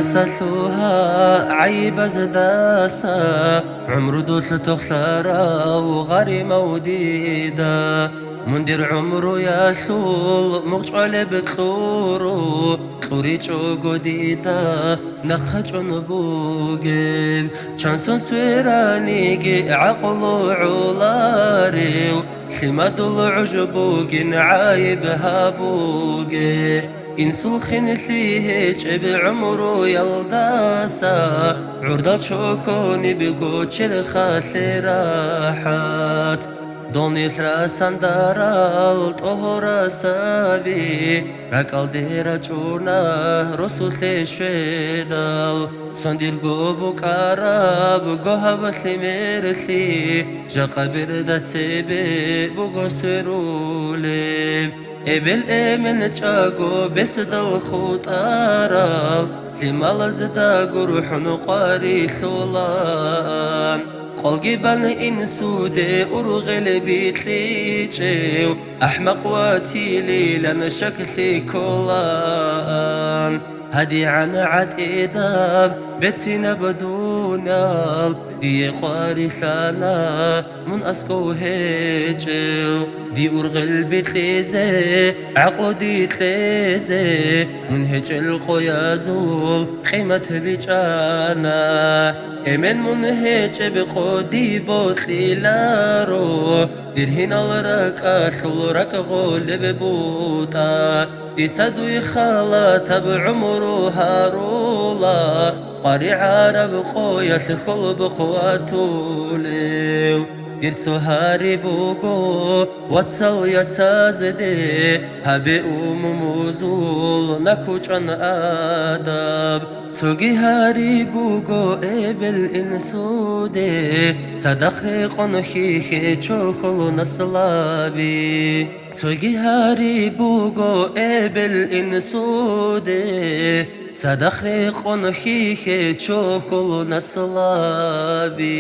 سلوها عيب زداسا عمر دوس تخسارا وغاري موديدا مندير عمرو يا شول مقشعل بطورو طوريچو قديدا نخجون بوغيب چانسون سويرانيكي عقلو عولاريو سماد العجبوغين عايب هابوغي إنسو خنسيه جب عمرو يلداسا عرض شوكوني بقوتشل خاسراحات دوني ثراسان دارال طهورا سابي راكال ديرا جورنا رسول شويدال صندير قوبو كاراب قوها بسي مرسي جاقا بردات سيبي بقو سرولي ابل امن جاقو بسد الخطارال لمال زدا قروح نقاري سولان قلقي بان إنسودي أرغل بيتليجيو أحمق واتي ليلا شكلي كولان هدي عن عد إداب بسينا بدونال دي قاري ثانا من أسكو هيجيو دي أرغل بيتليزي عقلو دي تليزي من هج القيازول قيمة بيجانا امن منهج بقودي بوتلي لارو درهن الرك أشل رك غول ببوتا دي سدو يخالط بعمرو هارولا قاري عرب خويا سخل بقواتوليو دير سهاري بوغو واتسل يتازدي هبي موزول نكوچن آداب سوغي هاري بوغو ابل انسودي صدقري قنخي خيچو خلو نسلابي سوغي هاري بوغو ابل انسودي صدقري قنخي خيچو خلو نسلابي